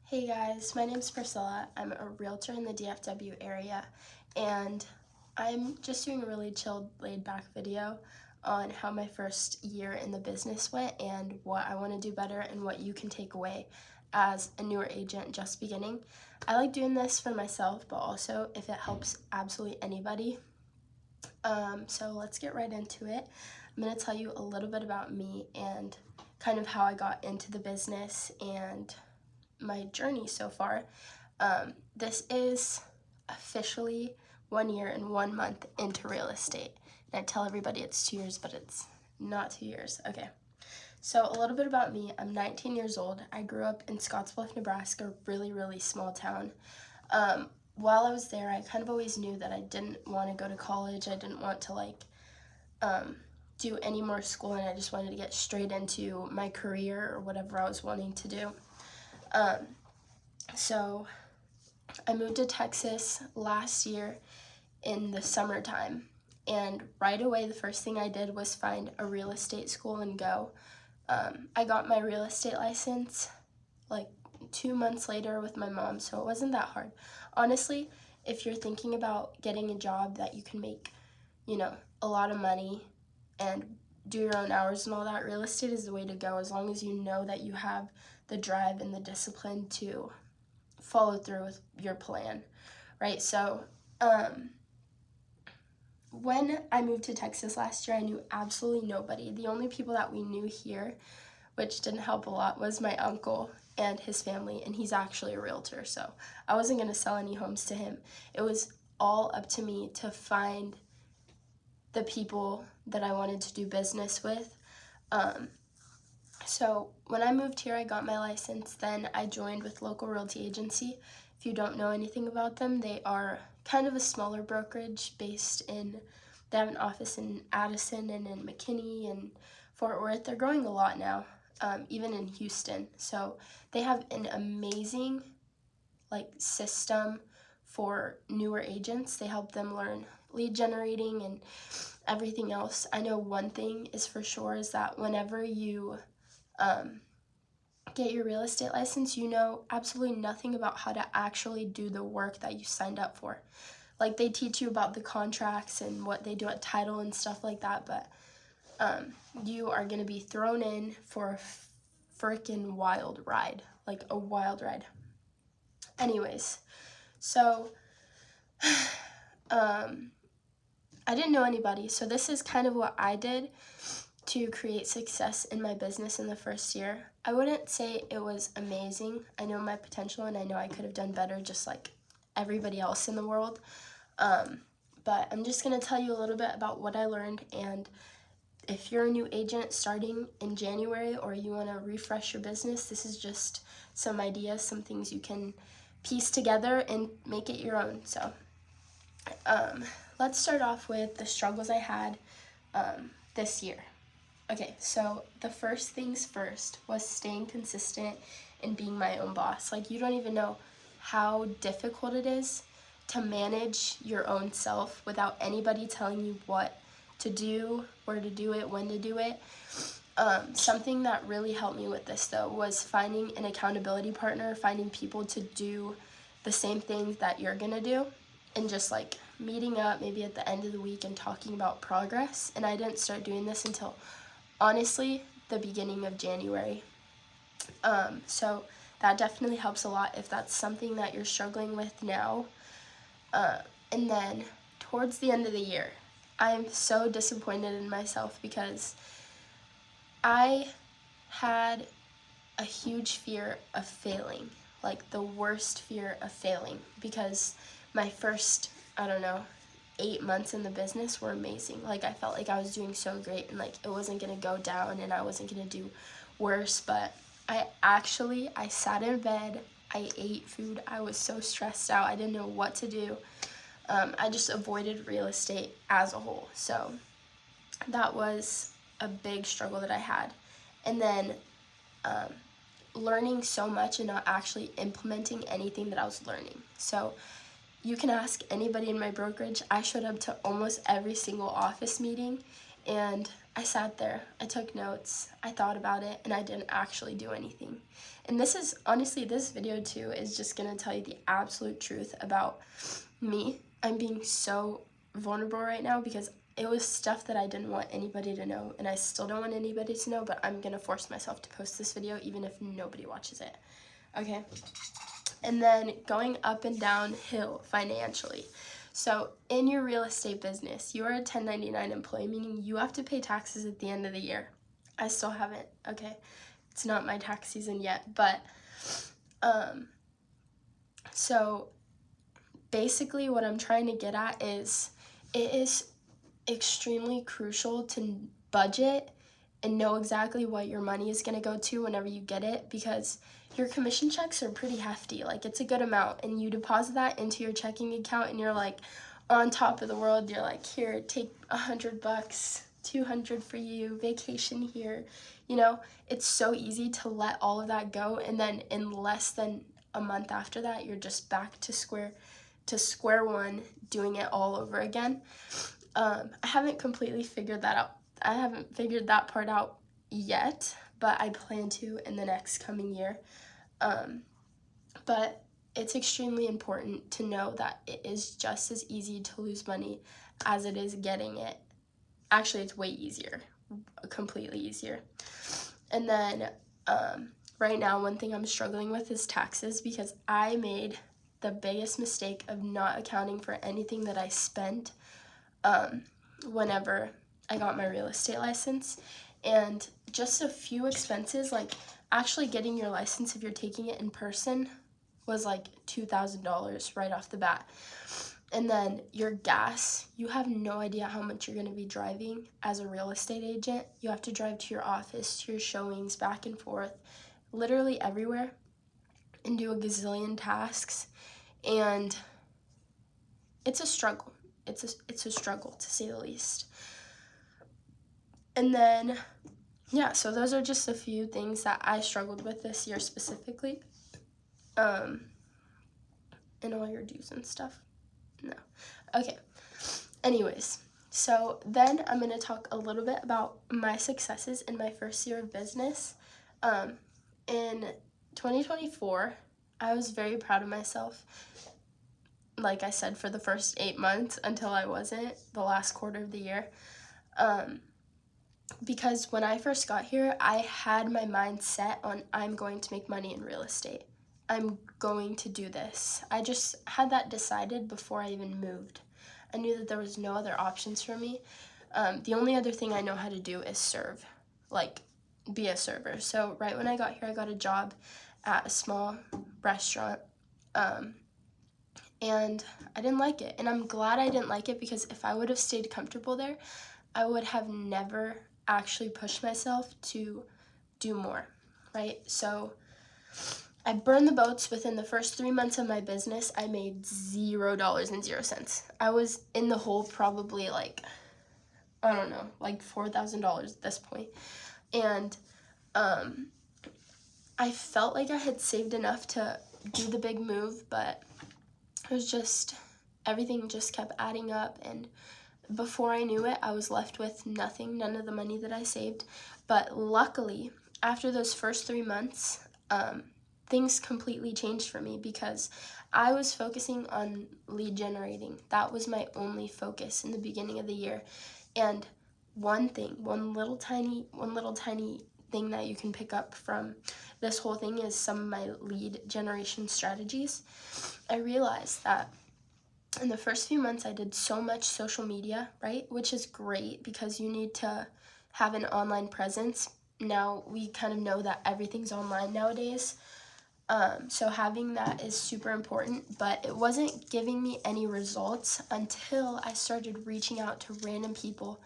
Hey guys, my name's Priscilla. I'm a realtor in the DFW area, and I'm just doing a really chilled, laid-back video on how my first year in the business went and what I want to do better and what you can take away as a newer agent just beginning. I like doing this for myself, but also if it helps absolutely anybody. So let's get right into it. I'm going to tell you a little bit about me and kind of how I got into the business and my journey so far. This is officially 1 year and 1 month into real estate. And I tell everybody it's 2 years, but it's not 2 years. Okay. So a little bit about me. I'm 19 years old. I grew up in Scottsbluff, Nebraska, really, really small town. While I was there, I kind of always knew that I didn't want to go to college. I didn't want to do any more school, and I just wanted to get straight into my career or whatever I was wanting to do. So I moved to Texas last year in the summertime, and right away the first thing I did was find a real estate school and go. I got my real estate license like 2 months later with my mom, so it wasn't that hard. Honestly, if you're thinking about getting a job that you can make, a lot of money and do your own hours and all that, real estate is the way to go, as long as you know that you have the drive and the discipline to follow through with your plan, right? So when I moved to Texas last year, I knew absolutely nobody. The only people that we knew here, which didn't help a lot, was my uncle and his family, and he's actually a realtor, so I wasn't going to sell any homes to him. It was all up to me to find the people that I wanted to do business with. So when I moved here, I got my license. Then I joined with Local Realty Agency. If you don't know anything about them, they are kind of a smaller brokerage they have an office in Addison and in McKinney and Fort Worth. They're growing a lot now, even in Houston. So they have an amazing system for newer agents. They help them learn lead generating and everything else. I know one thing is for sure is that whenever you get your real estate license, you know absolutely nothing about how to actually do the work that you signed up for. Like, they teach you about the contracts and what they do at title and stuff like that, but you are going to be thrown in for a freaking wild ride, like a wild ride. Anyways, so I didn't know anybody, so this is kind of what I did to create success in my business in the first year. I wouldn't say it was amazing. I know my potential and I know I could have done better just like everybody else in the world. But I'm just going to tell you a little bit about what I learned, and if you're a new agent starting in January or you want to refresh your business, this is just some ideas, some things you can piece together and make it your own. So let's start off with the struggles I had this year. Okay, so the first things first was staying consistent and being my own boss. Like, you don't even know how difficult it is to manage your own self without anybody telling you what to do, where to do it, when to do it. Something that really helped me with this, though, was finding an accountability partner, finding people to do the same things that you're gonna do, and just meeting up maybe at the end of the week and talking about progress. And I didn't start doing this until honestly the beginning of January. So that definitely helps a lot if that's something that you're struggling with now. And then towards the end of the year, I'm so disappointed in myself because I had a huge fear of failing, like the worst fear of failing, because my first, 8 months in the business were amazing. Like, I felt like I was doing so great and it wasn't gonna go down and I wasn't gonna do worse, but I sat in bed, I ate food, I was so stressed out, I didn't know what to do. I just avoided real estate as a whole. So that was a big struggle that I had. And then learning so much and not actually implementing anything that I was learning. So you can ask anybody in my brokerage. I showed up to almost every single office meeting, and I sat there, I took notes, I thought about it, and I didn't actually do anything. And this is, honestly, this video too is just gonna tell you the absolute truth about me. I'm being so vulnerable right now because it was stuff that I didn't want anybody to know, and I still don't want anybody to know, but I'm gonna force myself to post this video even if nobody watches it, okay? And then going up and downhill financially. So in your real estate business, you are a 1099 employee, meaning you have to pay taxes at the end of the year. I still haven't, okay? It's not my tax season yet, but so basically what I'm trying to get at is it is extremely crucial to budget and know exactly what your money is going to go to whenever you get it, because your commission checks are pretty hefty. Like, it's a good amount, and you deposit that into your checking account and you're like on top of the world. You're like, here, take $100, 200 for you, vacation here. You know, it's so easy to let all of that go, and then in less than a month after that, you're just back to square one, doing it all over again. I haven't completely figured that out. I haven't figured that part out yet, but I plan to in the next coming year. But it's extremely important to know that it is just as easy to lose money as it is getting it. Actually, it's way easier, completely easier. And then right now, one thing I'm struggling with is taxes, because I made the biggest mistake of not accounting for anything that I spent whenever I got my real estate license. And just a few expenses, like actually getting your license if you're taking it in person, was like $2,000 right off the bat. And then your gas, you have no idea how much you're going to be driving as a real estate agent. You have to drive to your office, to your showings, back and forth, literally everywhere, and do a gazillion tasks. And it's a struggle. It's a struggle, to say the least. And then, yeah, so those are just a few things that I struggled with this year specifically. And all your dues and stuff. No. Okay. Anyways, so then I'm going to talk a little bit about my successes in my first year of business. In 2024, I was very proud of myself. Like I said, for the first 8 months until I wasn't, the last quarter of the year. Because when I first got here, I had my mind set on I'm going to make money in real estate. I'm going to do this. I just had that decided before I even moved. I knew that there was no other options for me. The only other thing I know how to do is serve, like be a server. So right when I got here, I got a job at a small restaurant. And I didn't like it. And I'm glad I didn't like it, because if I would have stayed comfortable there, I would have never actually pushed myself to do more, right? So I burned the boats. Within the first 3 months of my business, I made $0.00. I was in the hole probably like, I don't know, like $4,000 at this point. And I felt like I had saved enough to do the big move, but it was just, everything just kept adding up, and before I knew it, I was left with nothing, none of the money that I saved. But luckily, after those first 3 months, things completely changed for me, because I was focusing on lead generating. That was my only focus in the beginning of the year. And one little tiny thing that you can pick up from this whole thing is some of my lead generation strategies. I realized that in the first few months, I did so much social media, right? Which is great, because you need to have an online presence. Now we kind of know that everything's online nowadays. So having that is super important, but it wasn't giving me any results until I started reaching out to random people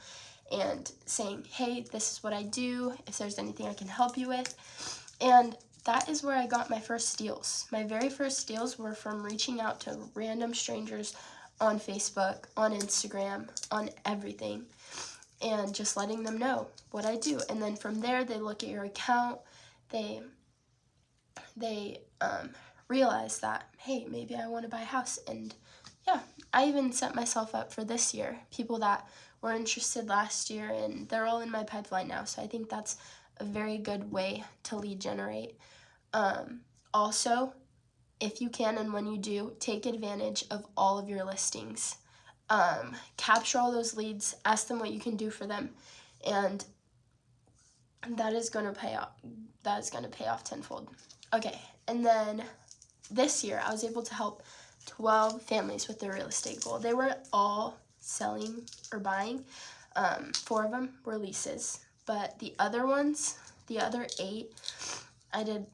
and saying, hey, this is what I do, if there's anything I can help you with. And that is where I got my first deals. My very first deals were from reaching out to random strangers on Facebook, on Instagram, on everything, and just letting them know what I do. And then from there, they look at your account, they realize that, hey, maybe I want to buy a house. And yeah, I even set myself up for this year, people that were interested last year, and they're all in my pipeline now. So I think that's a very good way to lead generate. Also, if you can and when you do, take advantage of all of your listings. Capture all those leads, ask them what you can do for them, and that is going to pay off. That is going to pay off tenfold. Okay, and then this year I was able to help 12 families with their real estate goal. They were all selling or buying. 4 of them were leases, but the other ones, the other 8, I did.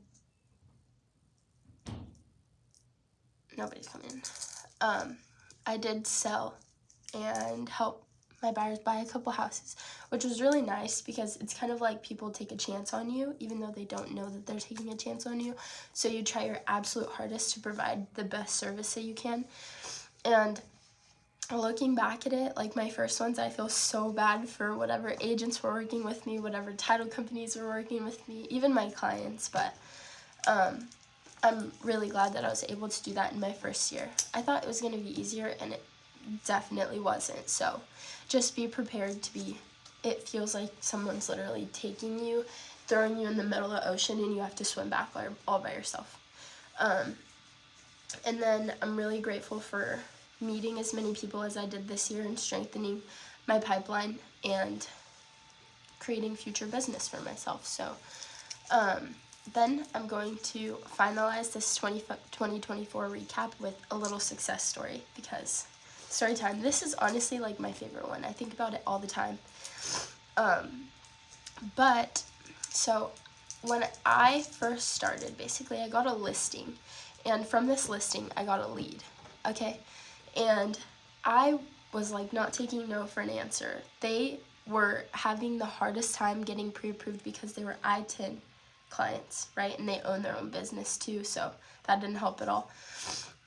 Nobody's coming in. I did sell and help my buyers buy a couple houses, which was really nice because it's kind of like people take a chance on you, even though they don't know that they're taking a chance on you. So you try your absolute hardest to provide the best service that you can. And looking back at it, like my first ones, I feel so bad for whatever agents were working with me, whatever title companies were working with me, even my clients, but I'm really glad that I was able to do that in my first year. I thought it was going to be easier, and it definitely wasn't. So just be prepared to be, it feels like someone's literally taking you, throwing you in the middle of the ocean, and you have to swim back all by yourself. And then I'm really grateful for meeting as many people as I did this year and strengthening my pipeline and creating future business for myself. So then I'm going to finalize this 2024 recap with a little success story, because story time, this is honestly like my favorite one. I think about it all the time. But so when I first started, basically I got a listing, and from this listing I got a lead. Okay, and I was like not taking no for an answer. They were having the hardest time getting pre-approved because they were I-10 clients, right? And they own their own business too, so that didn't help at all.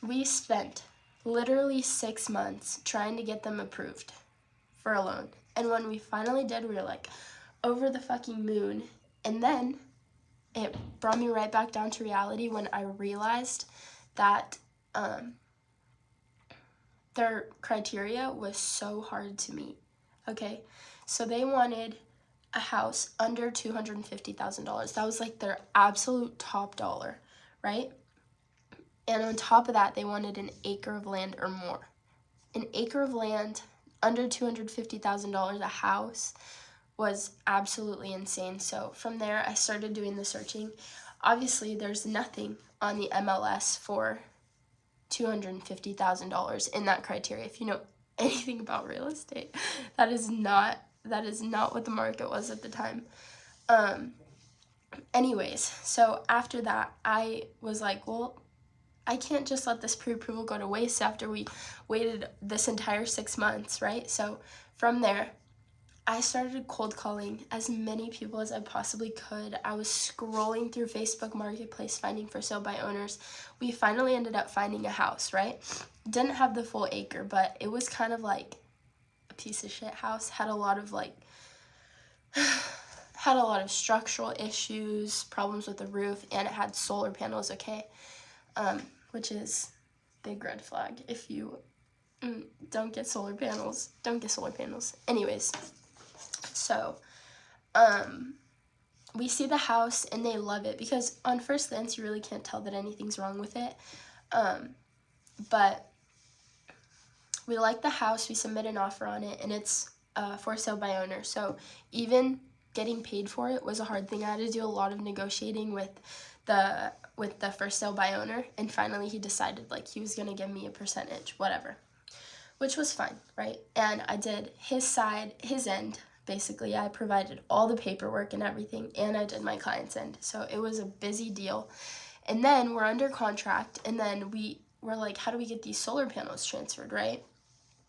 We spent literally 6 months trying to get them approved for a loan. And when we finally did, we were like over the fucking moon. And then it brought me right back down to reality when I realized that their criteria was so hard to meet. Okay, so they wanted a house under $250,000. That was like their absolute top dollar, right? And on top of that, they wanted an acre of land or more. An acre of land, under $250,000 a house, was absolutely insane. So from there, I started doing the searching. Obviously, there's nothing on the MLS for $250,000 in that criteria. If you know anything about real estate, that is not what the market was at the time. Anyways, so after that, I was like, well, I can't just let this pre-approval go to waste after we waited this entire 6 months, right? So from there, I started cold calling as many people as I possibly could. I was scrolling through Facebook Marketplace, finding for sale by owners. We finally ended up finding a house, right? Didn't have the full acre, but it was kind of like a piece of shit house. Had a lot of structural issues, problems with the roof, and it had solar panels, okay? Which is big red flag. If you don't get solar panels, don't get solar panels. Anyways, so we see the house and they love it, because on first glance you really can't tell that anything's wrong with it. But we like the house, we submit an offer on it, and it's for sale by owner. So even getting paid for it was a hard thing. I had to do a lot of negotiating with the for sale by owner, and finally he decided like he was gonna give me a percentage, whatever, which was fine, right? And I did his side, his end. Basically, I provided all the paperwork and everything, and I did my client's end. So it was a busy deal. And then we're under contract, and then we were like, how do we get these solar panels transferred, right?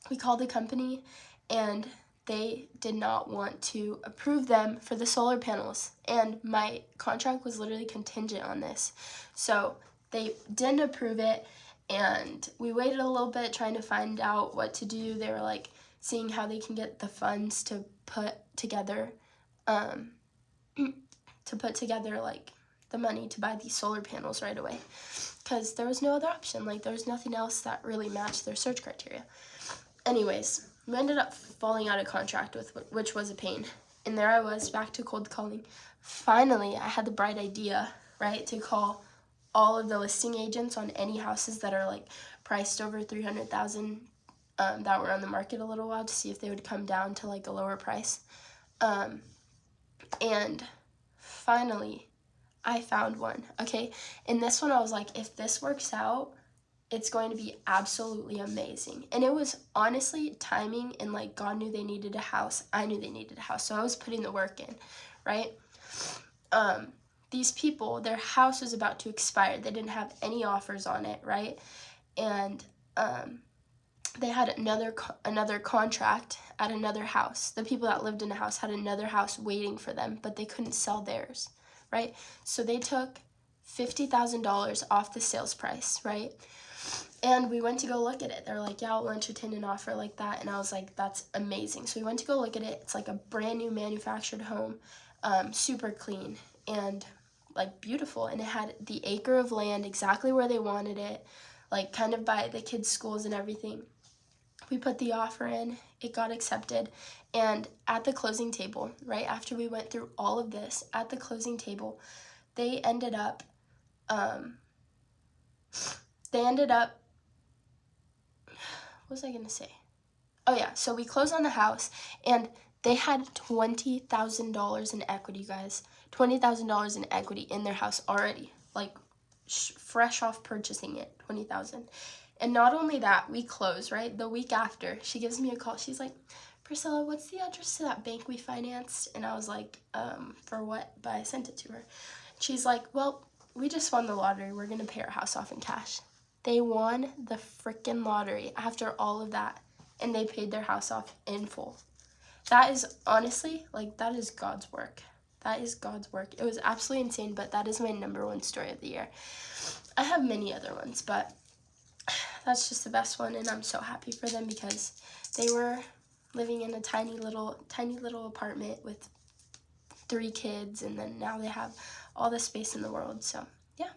We called the company, and they did not want to approve them for the solar panels. And my contract was literally contingent on this. So they didn't approve it, and we waited a little bit trying to find out what to do. They were like seeing how they can get the funds to put together like the money to buy these solar panels right away, because there was no other option. Like there was nothing else that really matched their search criteria. Anyways, we ended up falling out of contract with, which was a pain. And there I was, back to cold calling. Finally, I had the bright idea, right, to call all of the listing agents on any houses that are like priced over $300,000 that were on the market a little while, to see if they would come down to like a lower price. And finally, I found one. Okay, in this one I was like, if this works out, it's going to be absolutely amazing. And it was honestly timing, and like God knew they needed a house. I knew they needed a house, so I was putting the work in, right? These people, their house was about to expire. They didn't have any offers on it, right? And they had another contract at another house. The people that lived in the house had another house waiting for them, but they couldn't sell theirs, right? So they took $50,000 off the sales price, right? And we went to go look at it. They were like, yeah, we'll entertain an offer like that. And I was like, that's amazing. So we went to go look at it. It's like a brand new manufactured home, super clean and like beautiful. And it had the acre of land exactly where they wanted it, like kind of by the kids' schools and everything. We put the offer in, it got accepted. And at the closing table, right after we went through all of this, at the closing table, they ended up, what was I going to say? Oh yeah, so we closed on the house, and they had $20,000 in equity, guys. $20,000 in equity in their house already, like fresh off purchasing it, $20,000. And not only that, we closed, right? The week after, she gives me a call. She's like, Priscilla, what's the address to that bank we financed? And I was like, for what? But I sent it to her. She's like, well, we just won the lottery. We're going to pay our house off in cash. They won the freaking lottery after all of that, and they paid their house off in full. That is honestly, like, that is God's work. That is God's work. It was absolutely insane, but that is my number one story of the year. I have many other ones, but that's just the best one, and I'm so happy for them because they were living in a tiny little apartment with 3 kids, and then now they have all the space in the world. So yeah.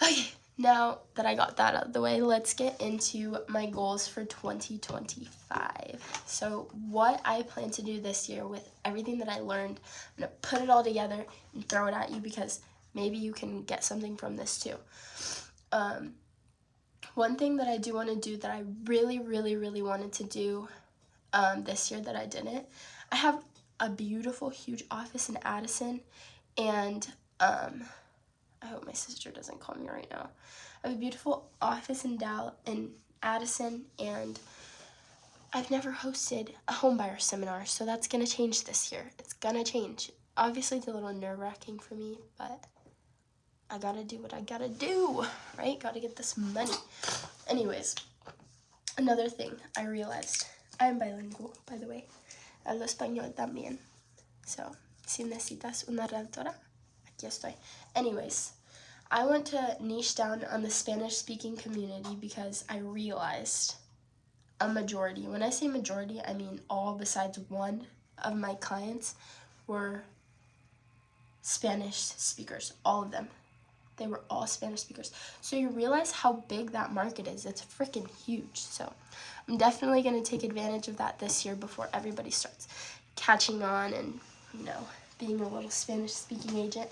Okay, now that I got that out of the way, let's get into my goals for 2025. So what I plan to do this year with everything that I learned, I'm going to put it all together and throw it at you because maybe you can get something from this too. One thing that I do want to do that I really, really, really wanted to do this year that I didn't, I have a beautiful, huge office in Addison, and I hope my sister doesn't call me right now. I have a beautiful office in Addison, and I've never hosted a homebuyer seminar, so that's going to change this year. It's going to change. Obviously, it's a little nerve-wracking for me, but I got to do what I got to do, right? Got to get this money. Anyways, another thing I realized, I'm bilingual, by the way. Hablo español también. So, si necesitas una redactora, aquí estoy. Anyways, I want to niche down on the Spanish-speaking community because I realized a majority. When I say majority, I mean all besides one of my clients were Spanish speakers, all of them. They were all Spanish speakers. So you realize how big that market is. It's freaking huge. So I'm definitely going to take advantage of that this year before everybody starts catching on and, being a little Spanish-speaking agent.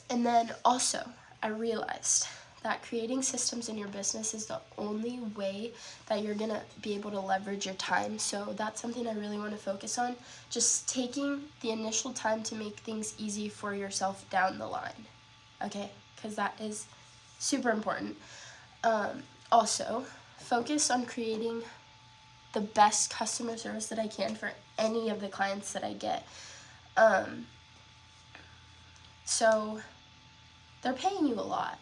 And then also, I realized that creating systems in your business is the only way that you're going to be able to leverage your time. So that's something I really want to focus on. Just taking the initial time to make things easy for yourself down the line. Okay? Because that is super important. Also, focus on creating the best customer service that I can for any of the clients that I get. So they're paying you a lot.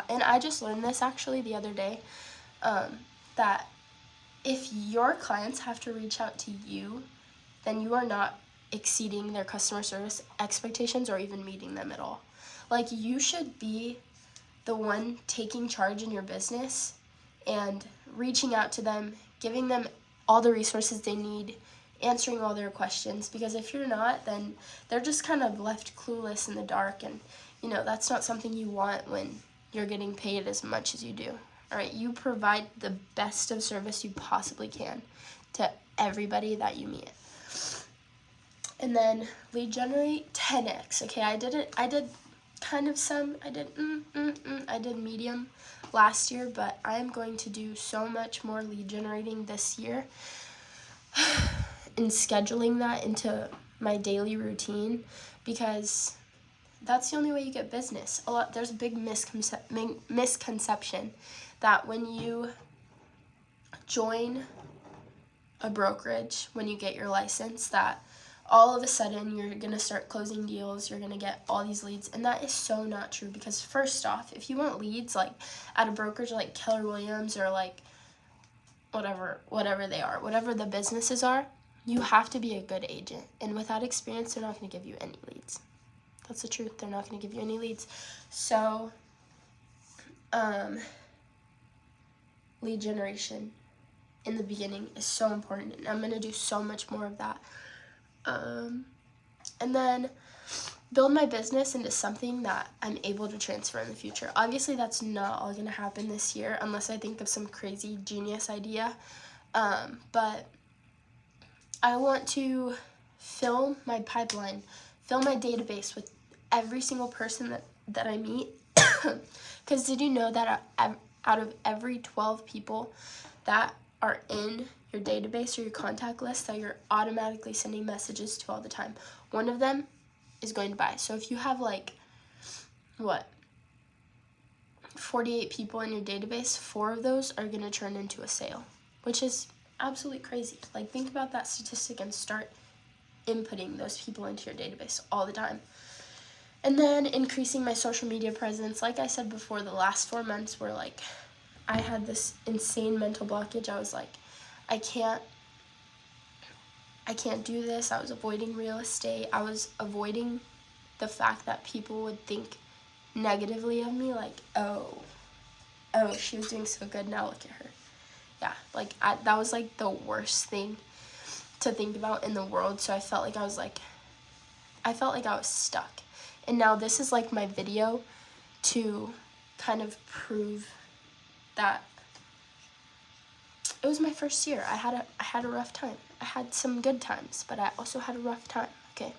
And I just learned this actually the other day, that if your clients have to reach out to you, then you are not exceeding their customer service expectations or even meeting them at all. Like, you should be the one taking charge in your business and reaching out to them, giving them all the resources they need, answering all their questions, because if you're not, then they're just kind of left clueless in the dark, and that's not something you want when you're getting paid as much as you do, All right, you provide the best of service you possibly can to everybody that you meet. And then lead generate 10x. Okay, I did kind of some, I did medium last year, but I am going to do so much more lead generating this year and scheduling that into my daily routine, because that's the only way you get business. There's a big misconception that when you join a brokerage, when you get your license, that all of a sudden you're going to start closing deals, you're going to get all these leads, and that is so not true. Because first off, if you want leads like at a brokerage like Keller Williams or like whatever they are, whatever the businesses are, you have to be a good agent, and without experience they're not going to give you any leads. That's the truth. They're not going to give you any leads. So lead generation in the beginning is so important, and I'm going to do so much more of that. And then build my business into something that I'm able to transfer in the future. Obviously, that's not all going to happen this year unless I think of some crazy genius idea. But I want to fill my pipeline, fill my database with every single person that I meet. Because did you know that out of every 12 people that are in your database or your contact list that you're automatically sending messages to all the time, one of them is going to buy? So if you have 48 people in your database, 4 of those are going to turn into a sale, which is absolutely crazy. Like, think about that statistic and start inputting those people into your database all the time. And then increasing my social media presence. Like I said before, the last 4 months were like, I had this insane mental blockage. I was like, I can't do this. I was avoiding real estate. I was avoiding the fact that people would think negatively of me, like, oh, she was doing so good, now look at her. Yeah, like, that was like the worst thing to think about in the world. So I felt like I was stuck. And now this is like my video to kind of prove that it was my first year. I had a rough time. I had some good times, but I also had a rough time, okay?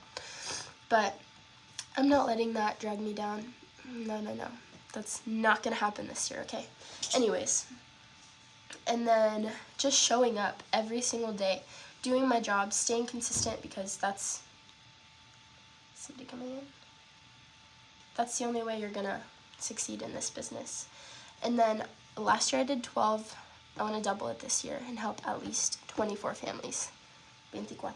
But I'm not letting that drag me down. No. That's not gonna happen this year, okay? Anyways, and then just showing up every single day, doing my job, staying consistent, because that's somebody coming in. That's the only way you're gonna succeed in this business. And then last year I did 12. I want to double it this year and help at least 24 families. 24.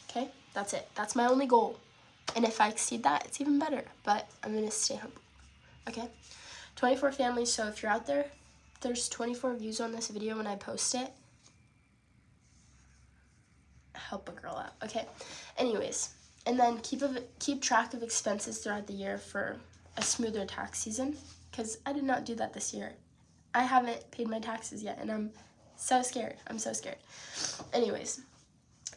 Okay? That's it. That's my only goal. And if I exceed that, it's even better. But I'm going to stay humble. Okay? 24 families. So if you're out there, there's 24 views on this video when I post it. Help a girl out. Okay? Anyways. And then keep track of expenses throughout the year for a smoother tax season. Because I did not do that this year. I haven't paid my taxes yet, and I'm so scared. Anyways,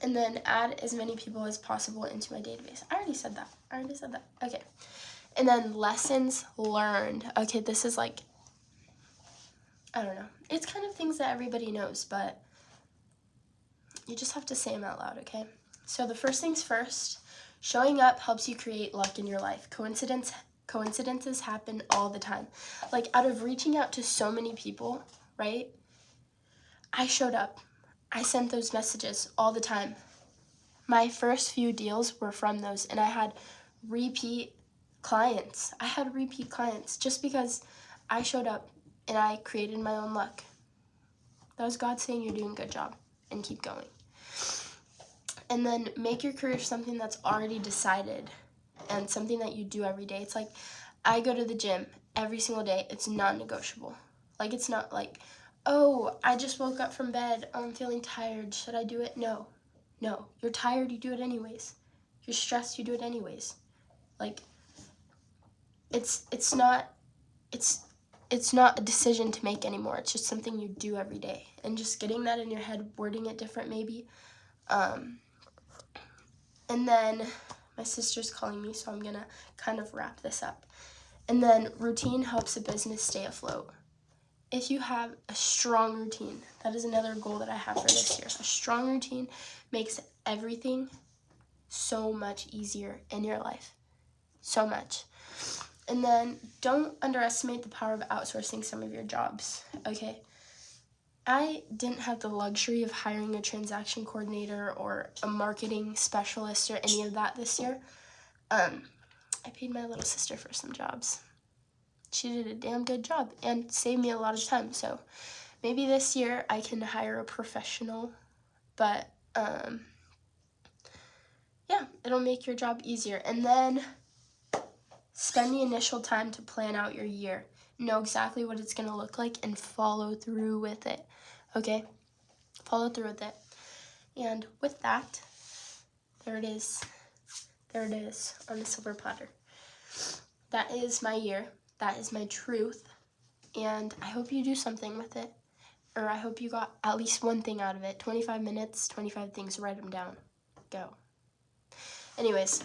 and then add as many people as possible into my database. I already said that. Okay. And then lessons learned. Okay, this is like, I don't know. It's kind of things that everybody knows, but you just have to say them out loud, okay? So the first things first, showing up helps you create luck in your life. Coincidences happen all the time. Like, out of reaching out to so many people, right? I showed up. I sent those messages all the time. My first few deals were from those, and I had repeat clients. Just because I showed up and I created my own luck. That was God saying you're doing a good job, and keep going. And then make your career something that's already decided and something that you do every day. It's like, I go to the gym every single day. It's non-negotiable. Like, it's not like, oh, I just woke up from bed. I'm feeling tired. Should I do it? No. You're tired. You do it anyways. You're stressed. You do it anyways. Like, it's not a decision to make anymore. It's just something you do every day. And just getting that in your head, wording it different maybe. And then my sister's calling me, so I'm gonna kind of wrap this up. And then routine helps a business stay afloat. If you have a strong routine, that is another goal that I have for this year. A strong routine makes everything so much easier in your life. So much. And then don't underestimate the power of outsourcing some of your jobs, okay? I didn't have the luxury of hiring a transaction coordinator or a marketing specialist or any of that this year. I paid my little sister for some jobs. She did a damn good job and saved me a lot of time. So maybe this year I can hire a professional, but yeah, it'll make your job easier. And then spend the initial time to plan out your year. Know exactly what it's going to look like and follow through with it. Okay? Follow through with it. And with that, there it is. There it is on a silver platter. That is my year. That is my truth. And I hope you do something with it. Or I hope you got at least one thing out of it. 25 minutes, 25 things, write them down. Go. Anyways,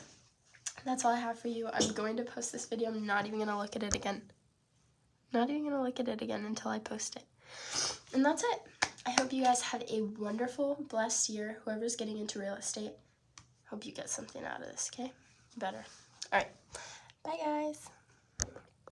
that's all I have for you. I'm going to post this video. I'm not even going to look at it again. Not even going to look at it again until I post it. And that's it. I hope you guys have a wonderful, blessed year. Whoever's getting into real estate, hope you get something out of this, okay? Better. All right. Bye, guys.